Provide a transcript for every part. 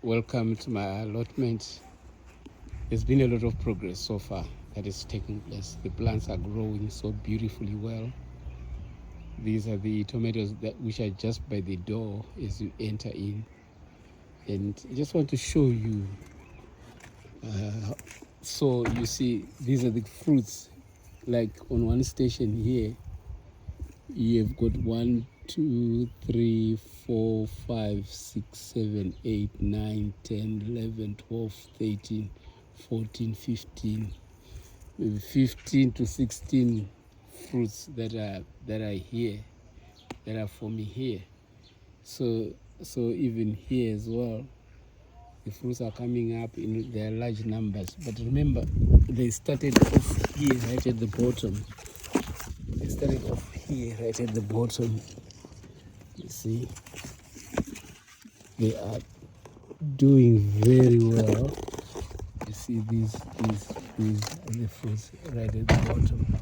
Welcome to my allotment. There's been a lot of progress so far that is taking place. The plants are growing so beautifully well. These are the tomatoes which are just by the door as you enter in. And I just want to show you. So you see, these are the fruits. Like on one station here, you've got 1, 2, 3, 4, 5, 6, 7, 8, 9, 10, 11, 12, 13, 14, 15, maybe 15 to 16 fruits that are here, that are for me here. So even here as well, the fruits are coming up in their large numbers. But remember, they started off here right at the bottom. They started off here right at the bottom. You see, they are doing very well. You see these are the fruits right at the bottom.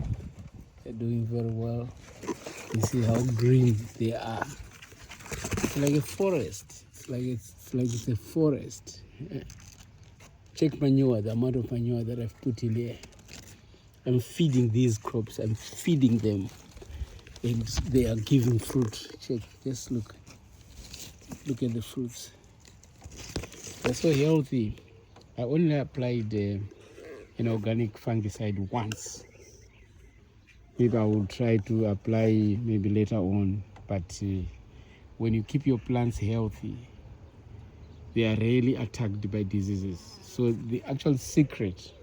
They're doing very well. You see how green they are. It's like a forest. It's like a forest. Check manure, the amount of manure that I've put in here. I'm feeding these crops. I'm feeding them, and they are giving fruit. Check. Just look. Look at the fruits. They're so healthy. I only applied an organic fungicide once. Maybe I will try to apply maybe later on. But when you keep your plants healthy, they are rarely attacked by diseases. So the actual secret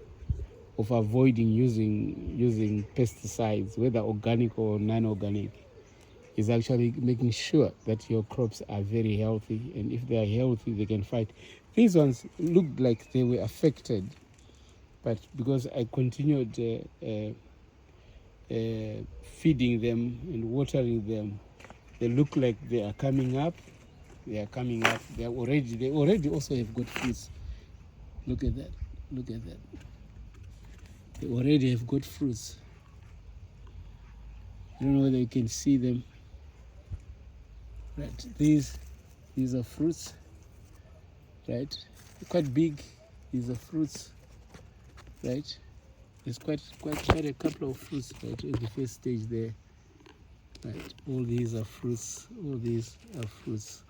of avoiding using pesticides, whether organic or non-organic, is actually making sure that your crops are very healthy, and if they are healthy, they can fight. These ones looked like they were affected, but because I continued feeding them and watering them, they look like they are coming up. They are coming up. They already also have got fruits. Look at that. Look at that. They already have got fruits. I don't know whether you can see them. Right. These are fruits. Right. They're quite big. These are fruits. Right. There's quite a couple of fruits right at the first stage there. Right. All these are fruits. All these are fruits.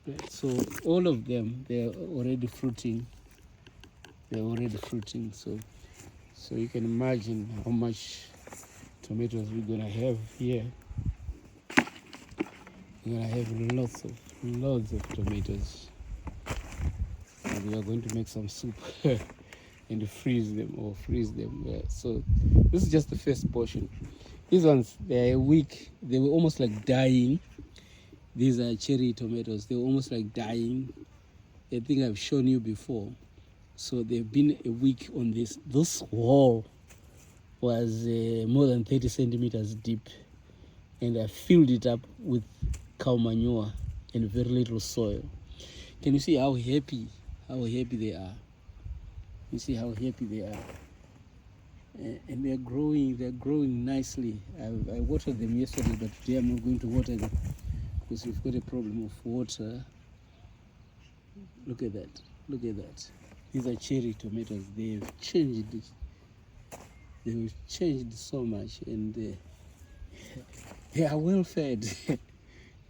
Right. So all of them, they are already fruiting. They're already fruiting. So you can imagine how much tomatoes we're gonna have here. We're gonna have lots of tomatoes. And we are going to make some soup and freeze them. Yeah. So this is just the first portion. These ones, they're weak. They were almost like dying. These are cherry tomatoes. They were almost like dying. I think I've shown you before. So they've been a week on this. This wall was more than 30 centimeters deep, and I filled it up with cow manure and very little soil. Can you see how happy they are? You see how happy they are, and they're growing nicely. I watered them yesterday, but today I'm not going to water them because we've got a problem of water. Look at that. These are cherry tomatoes. They've changed so much, and they are well fed.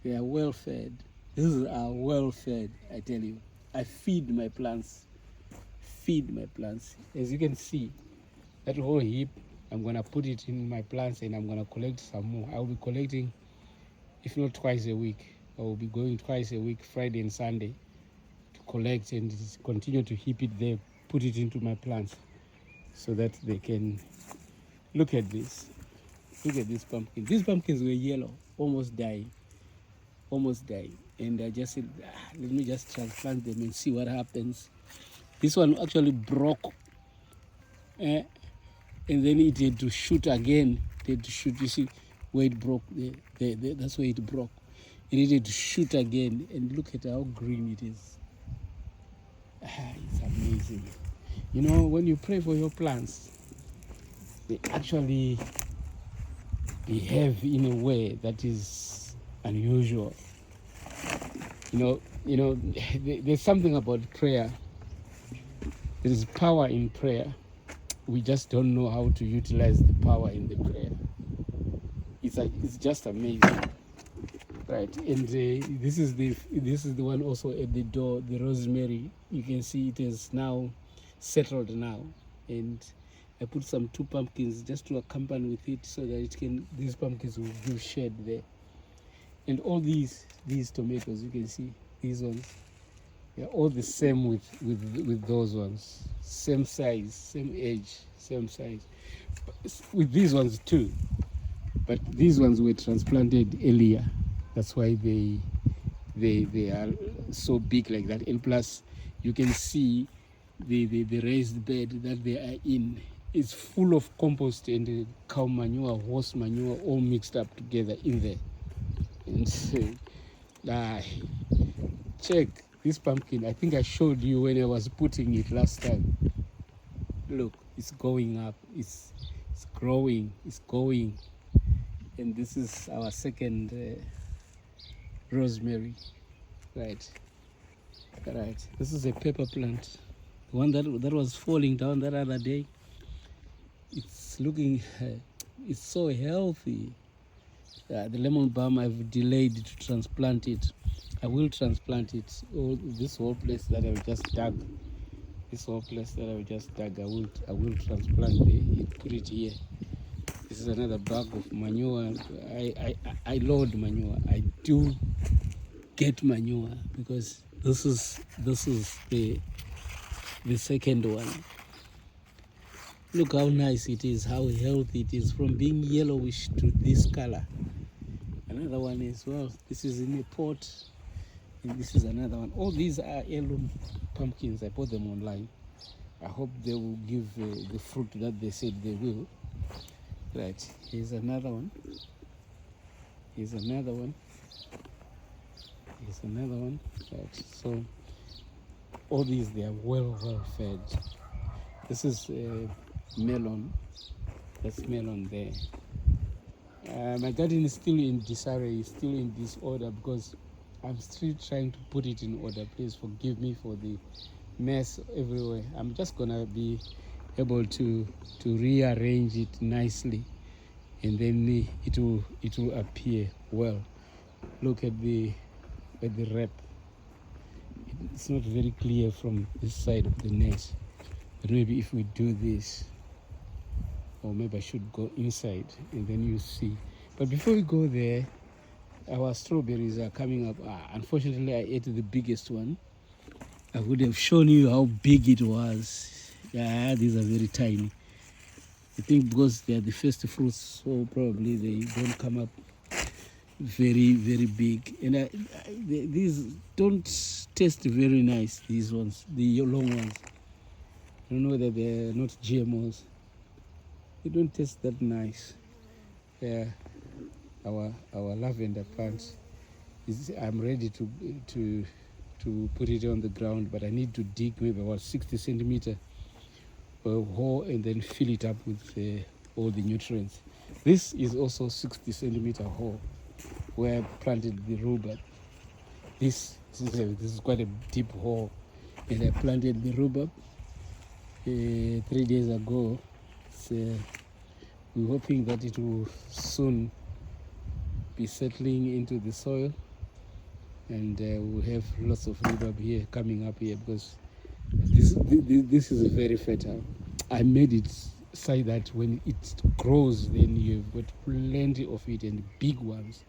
They are well fed. These are well fed, I tell you. I feed my plants. As you can see, that whole heap, I'm gonna put it in my plants, and I'm gonna collect some more. I'll be collecting, if not twice a week. I will be going twice a week, Friday and Sunday, to collect and continue to heap it there, put it into my plants, so that they can look at this. Look at this pumpkin. These pumpkins were yellow, almost dying. And I just said, let me just transplant them and see what happens. This one actually broke, and then it had to shoot again. It had to shoot. You see where it broke? That's where it broke. It needed to shoot again, and look at how green it is. It's amazing. You know, when you pray for your plants, they actually behave in a way that is unusual. You know, You know, there's something about prayer. There is power in prayer. We just don't know how to utilize the power in the prayer. It's just amazing, right? And this is the one also at the door, the rosemary. You can see it is now settled now, and I put some 2 pumpkins just to accompany with it, so that these pumpkins will give shade there. And all these tomatoes, you can see these ones, they're all the same with those ones, same size, same age, same size. With these ones too, but these ones were transplanted earlier. That's why they are so big like that. And plus, you can see the raised bed that they are in is full of compost and cow manure, horse manure, all mixed up together in there. And check this pumpkin. I think I showed you when I was putting it last time. Look, it's going up. It's growing. It's going. And this is our second rosemary. Right. This is a pepper plant. The one that was falling down that other day. It's looking. It's so healthy. The lemon balm, I've delayed to transplant it. I will transplant it. This whole place that I've just dug. I will transplant it, put it here. This is another bag of manure. I load manure. I do get manure because this is the second one. Look how nice it is, how healthy it is, from being yellowish to this color. Another one as well. This is in a pot, and this is another one. All these are heirloom pumpkins. I bought them online. I hope they will give the fruit that they said they will. Right, here's another one. Here's another one. Right, so all these, they are well fed. This is melon. That's melon there. My garden is still in disarray, still in disorder, because I'm still trying to put it in order. Please forgive me for the mess everywhere. I'm just gonna be able to rearrange it nicely, and then it will appear well. Look at the wrap. It's not very clear from this side of the net, but maybe if we do this, or maybe I should go inside and then you see. But before we go there, our strawberries are coming up. Unfortunately, I ate the biggest one. I would have shown you how big it was. Yeah, these are very tiny. I think because they are the first fruits, so probably they don't come up very big. And these don't taste very nice, these ones, the long ones. I don't know whether they're not GMOs. They don't taste that nice. Yeah, our lavender plant I'm ready to put it on the ground, but I need to dig maybe about 60 centimeter hole and then fill it up with all the nutrients. This is also 60 centimeter hole where I planted the rhubarb. This is quite a deep hole, and I planted the rhubarb 3 days ago. We're hoping that it will soon be settling into the soil, and we'll have lots of rhubarb here coming up here, because this is very fertile. I made it so that when it grows, then you've got plenty of it, and big ones.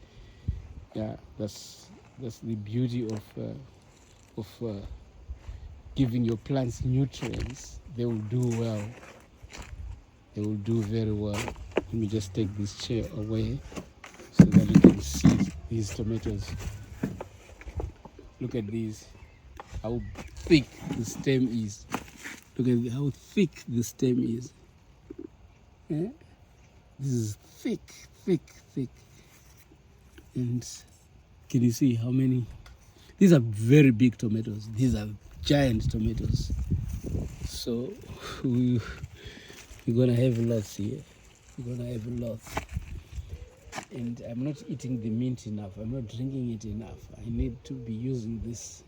Yeah, that's the beauty of giving your plants nutrients. They will do well. They will do very well. Let me just take this chair away so that you can see these tomatoes. Look at these, how thick the stem is. Look at how thick the stem is. Yeah? This is thick. And can you see how many? These are very big tomatoes. These are giant tomatoes. So we're gonna have lots here. We're gonna have lots. and I'm not eating the mint enough. I'm not drinking it enough. I need to be using this.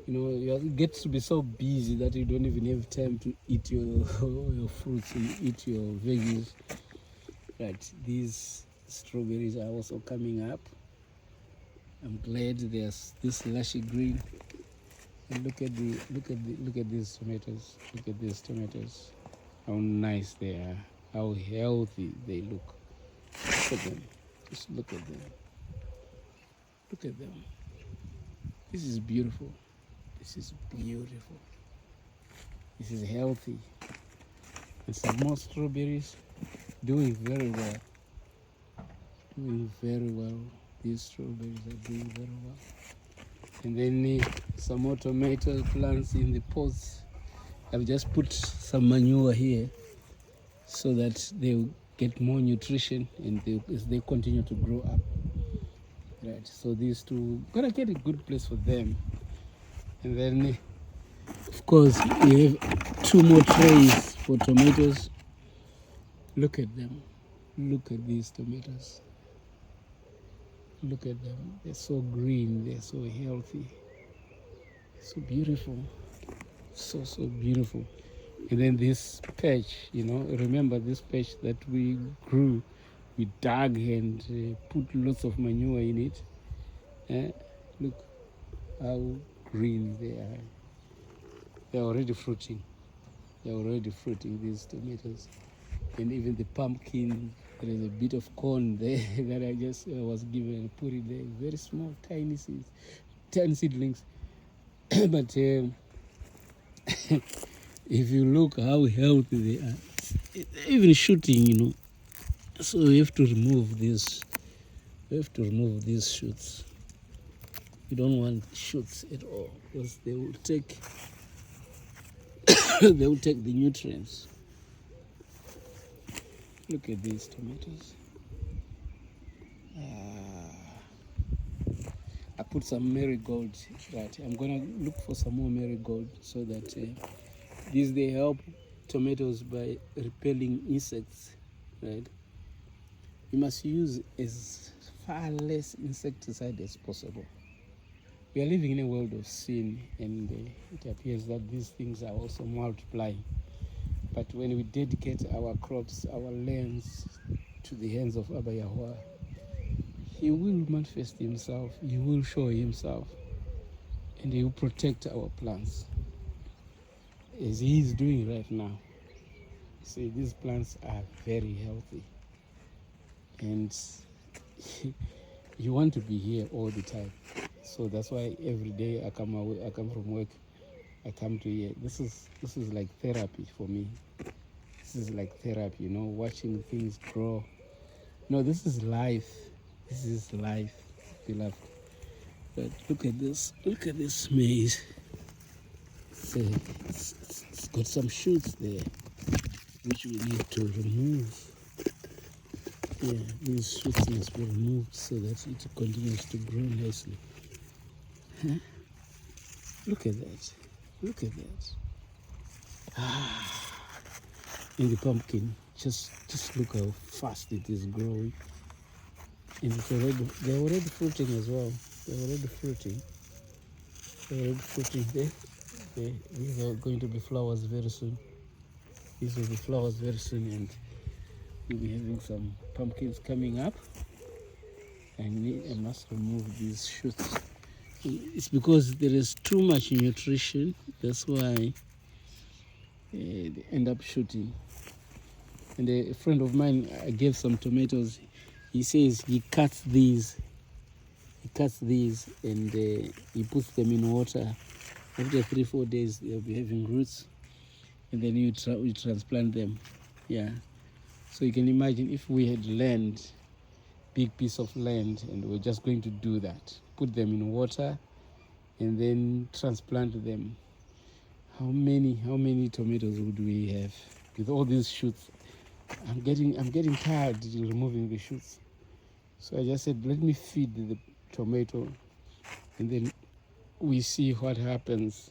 You get to be so busy that you don't even have time to eat your fruits and eat your veggies. Right, these strawberries are also coming up. I'm glad there's this lushy green. And look at these tomatoes. Look at these tomatoes. How nice they are. How healthy they look. Look at them. Just look at them. Look at them. This is beautiful. This is beautiful. This is healthy. And some more strawberries. Doing very well. Doing very well. These strawberries are doing very well. And then some more tomato plants in the pots. I've just put some manure here so that they'll get more nutrition and as they continue to grow up. Right, so these two, gonna get a good place for them. And then, of course, we have 2 more trays for tomatoes. Look at them. Look at these tomatoes. Look at them. They're so green. They're so healthy. So beautiful. So beautiful. And then this patch, remember this patch that we grew, we dug and put lots of manure in it. Look how green they are. They're already fruiting. They're already fruiting, these tomatoes. And even the pumpkin, there is a bit of corn there that I just was given and put it there. Very small, tiny seeds, 10 seedlings. But if you look how healthy they are, even shooting, so we have to remove this. We have to remove these shoots. You don't want shoots at all because they will take they will take the nutrients. Look at these tomatoes. I put some marigold. Right, I'm gonna look for some more marigold so that they help tomatoes by repelling insects. Right, you must use as far less insecticide as possible. We are living in a world of sin, and it appears that these things are also multiplying. But when we dedicate our crops, our lands to the hands of Abba Yahweh, He will manifest Himself, He will show Himself, and He will protect our plants, as He is doing right now. See, these plants are very healthy, and you want to be here all the time. So that's why every day I come from work, I come to here. This is like therapy for me. This is like therapy, watching things grow. No, this is life. This is life, beloved. But look at this. Look at this maize. It's got some shoots there, which we need to remove. Yeah, these shoots must be removed so that it continues to grow nicely. Huh? Look at that. Look at that. In the pumpkin, just look how fast it is growing. And they're already fruiting as well. They're already fruiting. These are going to be flowers very soon. These will be flowers very soon, and we'll be having some pumpkins coming up. I must remove these shoots. It's because there is too much nutrition. That's why they end up shooting. And a friend of mine, I gave some tomatoes. He says he cuts these and he puts them in water. After 3-4 days, they'll be having roots, and then you transplant them. Yeah. So you can imagine if we had land, big piece of land, and we're just going to do that, put them in water, and then transplant them. How many tomatoes would we have with all these shoots? I'm getting tired removing the shoots. So I just said, let me feed the tomato, and then we see what happens.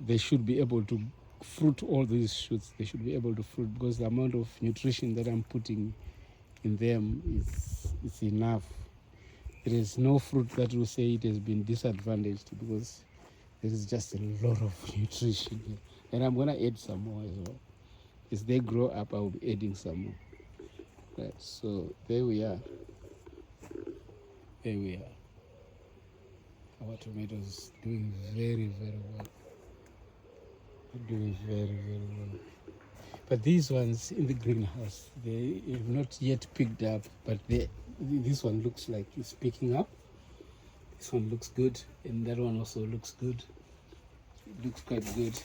They should be able to fruit all these shoots. They should be able to fruit because the amount of nutrition that I'm putting in them is enough. There is no fruit that will say it has been disadvantaged, because there is just a lot of nutrition here. And I'm going to add some more as well. As they grow up, I will be adding some more. Right, so there we are. There we are. Our tomatoes doing very, very well. Doing very, very well. But these ones in the greenhouse, they have not yet picked up, but this one looks like it's picking up. This one looks good, and that one also looks good. It looks quite good.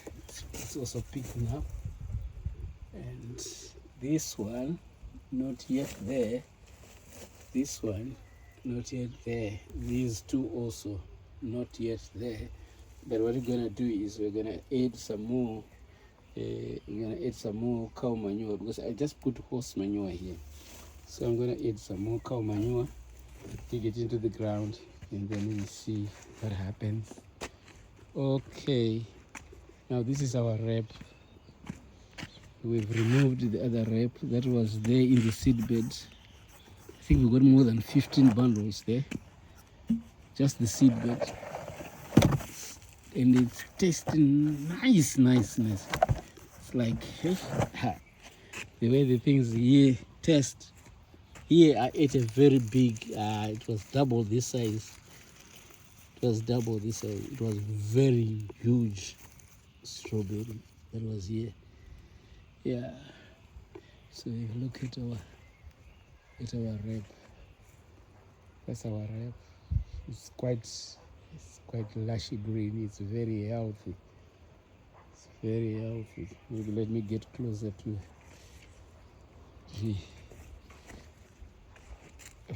It's also picking up. And this one, not yet there. This one, not yet there. These two also, not yet there. But what we're gonna do is we're gonna add some more. We're gonna add some more cow manure, because I just put horse manure here. So I'm gonna add some more cow manure, dig it into the ground, and then we'll see what happens. Okay, now this is our wrap. We've removed the other wrap that was there in the seed bed. I think we got more than 15 bundles there, just the seed bed. And it's tasting nice. It's like the way the things here taste. Here I ate a very big, it was double this size. It was double this size. It was very huge strawberry that was here. Yeah. So if you look at our wrap. That's our wrap. It's quite lushy green. It's very healthy. It's very healthy. Maybe let me get closer to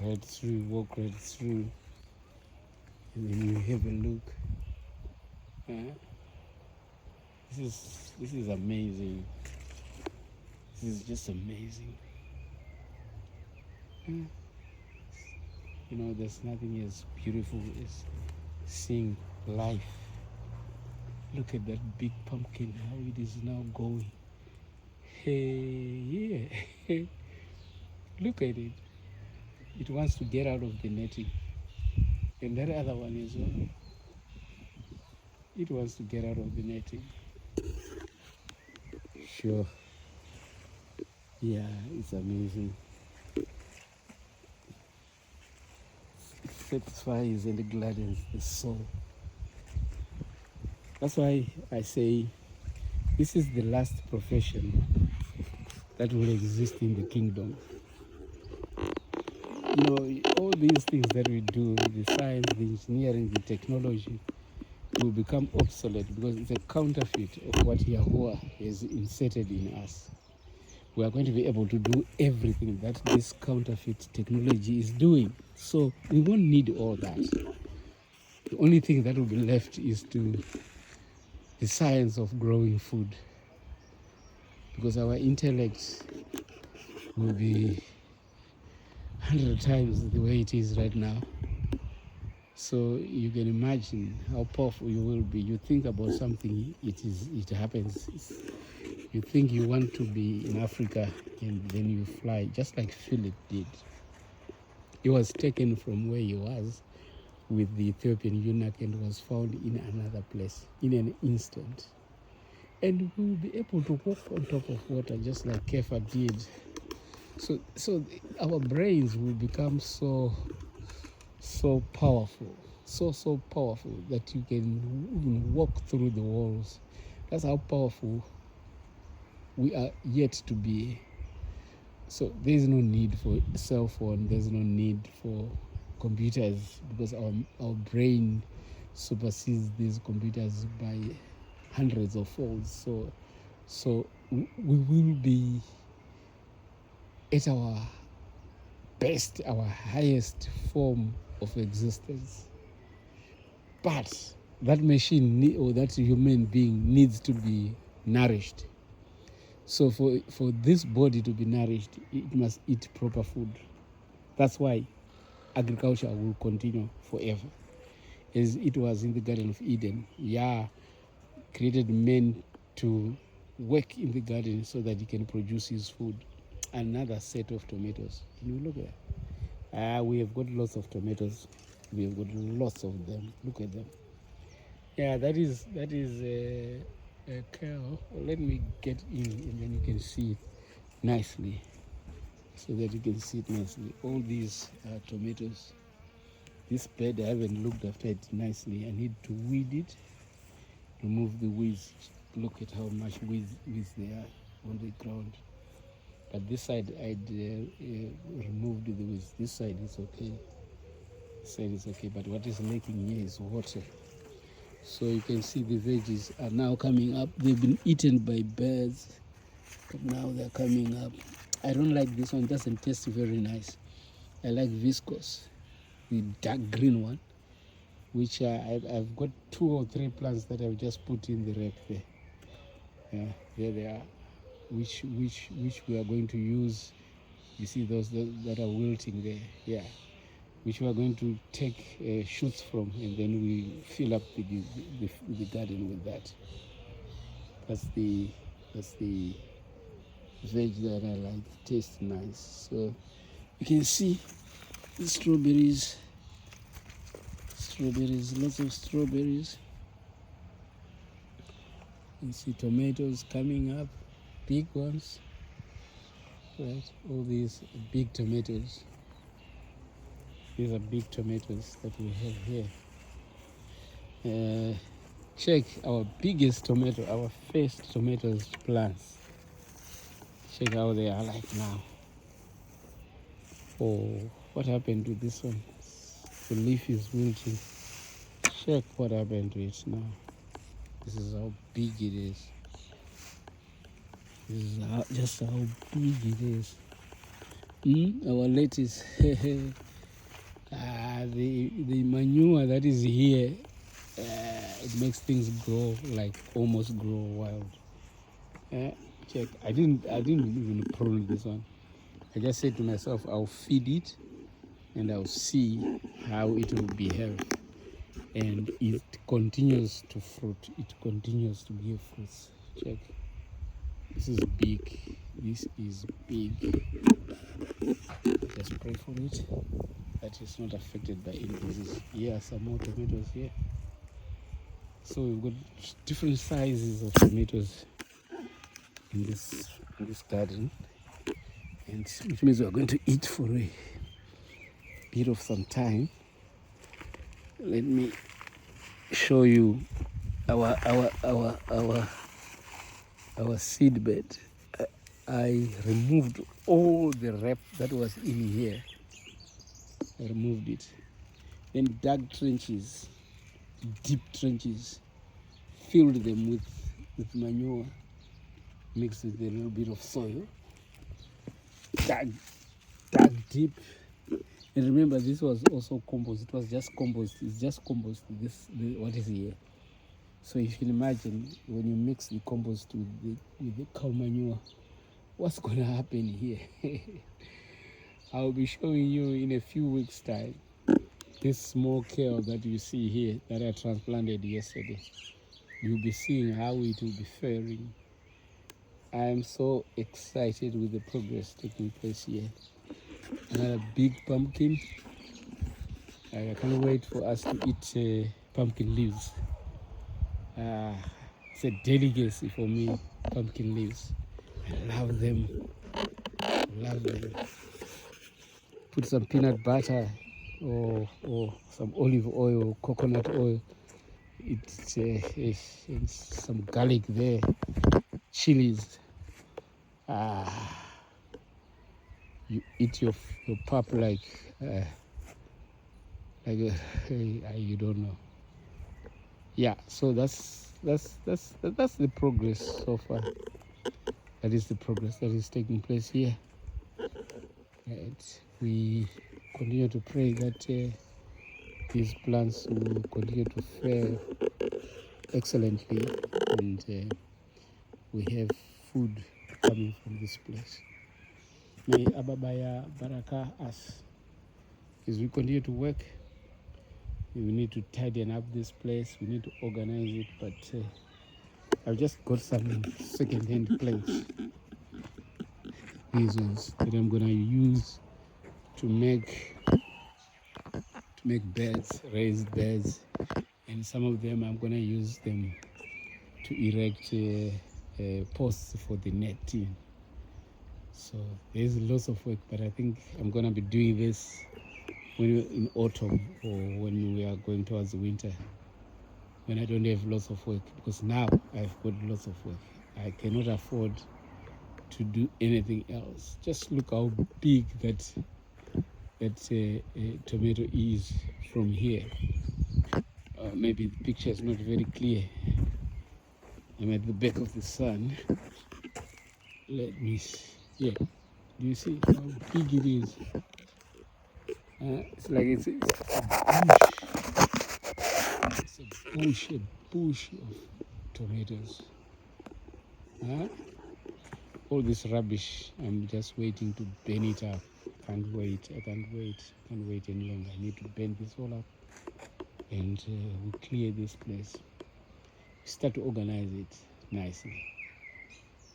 right through, walk right through, and then you have a look. This is amazing. This is just amazing. You know, there's nothing as beautiful as seeing life. Look at that big pumpkin, how it is now going. Hey, yeah. Look at it. It wants to get out of the netting. And that other one as well. It wants to get out of the netting. Sure. Yeah, it's amazing. It satisfies and gladdens the soul. That's why I say this is the last profession that will exist in the kingdom. You know, all these things that we do, the science, the engineering, the technology, will become obsolete, because it's a counterfeit of what Yahuwah has inserted in us. We are going to be able to do everything that this counterfeit technology is doing. So we won't need all that. The only thing that will be left is the science of growing food, because our intellect will be 100 times the way it is right now. So you can imagine how powerful you will be. You think about something, it happens. You think you want to be in Africa, and then you fly, just like Philip did. He was taken from where he was with the Ethiopian eunuch and was found in another place in an instant. And we will be able to walk on top of water just like Kepha did. So our brains will become so powerful, so powerful that you can even walk through the walls. That's how powerful we are yet to be. So there's no need for a cell phone, there's no need for computers, because our brain supersedes these computers by hundreds of folds. So we will be at our best, our highest form of existence. But that machine or that human being needs to be nourished. So for this body to be nourished, it must eat proper food. That's why agriculture will continue forever, as it was in the Garden of Eden. Yah created men to work in the garden so that he can produce his food. another set of tomatoes. Can you look at that? We have got lots of tomatoes. We have got lots of them. Look at them. Yeah, that is a cow. Let me get in and then you can see it nicely, so that you can see it nicely. All these tomatoes. This bed, I haven't looked after it nicely. I need to weed it, remove the weeds. Look at how much weeds there are on the ground. But this side, I'd removed the weeds. This side is okay. This side is okay, but what is lacking here is water. So you can see the veggies are now coming up. They've been eaten by birds, but now they're coming up. I don't like this one. It doesn't taste very nice. I like viscous, the dark green one, which I've got 2 or 3 plants that I've just put in the rack there. Yeah, there they are, which we are going to use. You see those that are wilting there, yeah, which we are going to take shoots from, and then we fill up the garden with that. That's the veg that I like. It tastes nice. So you can see the strawberries, lots of strawberries. You see tomatoes coming up, big ones, right? All these big tomatoes. These are big tomatoes that we have here. Check our biggest tomato, our first tomatoes plants. Check how they are like now. Oh, what happened to this one? The leaf is wilting. Check what happened to it now. This is how big it is. This is just how big it is. Our lettuce. The manure that is here, it makes things grow, like almost grow wild. Check. I didn't even prune this one. I just said to myself, I'll feed it and I'll see how it will behave. And it continues to fruit. It continues to give fruits. Check. This is big. This is big. Just pray for it that it's not affected by any disease. Here are some more tomatoes here. So we've got different sizes of tomatoes in this garden, and which means we are going to eat for a bit of some time. Let me show you our seed bed. I removed all the wrap that was in here. I removed it. Then dug trenches, deep trenches, filled them with manure, mixed with a little bit of soil. Dug deep. And remember, this was also compost. It was just compost. It's just compost. What is here? So you can imagine when you mix the compost with the cow manure, what's going to happen here? I'll be showing you in a few weeks' time this small kale that you see here that I transplanted yesterday. You'll be seeing how it will be faring. I am so excited with the progress taking place here. Another big pumpkin. I can't wait for us to eat pumpkin leaves. It's a delicacy for me, pumpkin leaves. I love them. Put some peanut butter or some olive oil, coconut oil. It's and some garlic there, chilies. You eat your pap like you don't know. Yeah, so that's the progress so far. That is the progress that is taking place here. And we continue to pray that these plants will continue to fare excellently, and we have food coming from this place. May Ababaya Baraka us as we continue to work. We need to tidy up this place. We need to organize it, but I've just got some second-hand plates. these ones that I'm gonna use to make beds, raised beds, and some of them I'm gonna use them to erect posts for the netting. So there's lots of work, but I think I'm gonna be doing this when we're in autumn or when we are going towards the winter, when I don't have lots of work, because now I've got lots of work. I cannot afford to do anything else. Just look how big that tomato is from here. Maybe the picture is not very clear. I'm at the back of the sun. Let me see. Yeah, do you see how big it is? It's like it's a bush. It's a bush of tomatoes. All this rubbish, I'm just waiting to burn it up. Can't wait. I can't wait any longer. I need to burn this all up, and we clear this place. Start to organize it nicely.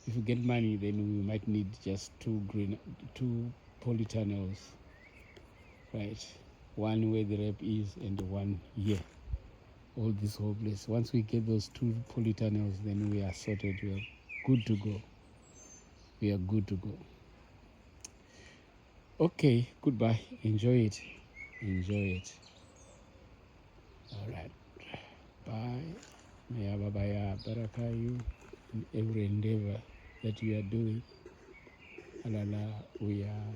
If we get money, then we might need just two polytunnels, right? One where the rep is and one here. All this whole place. Once we get those two polytunnels, then we are sorted. We are good to go. We are good to go. Okay, goodbye. Enjoy it. Enjoy it. All right. Bye. May Allah baraka you in every endeavor that you are doing. Alala, we are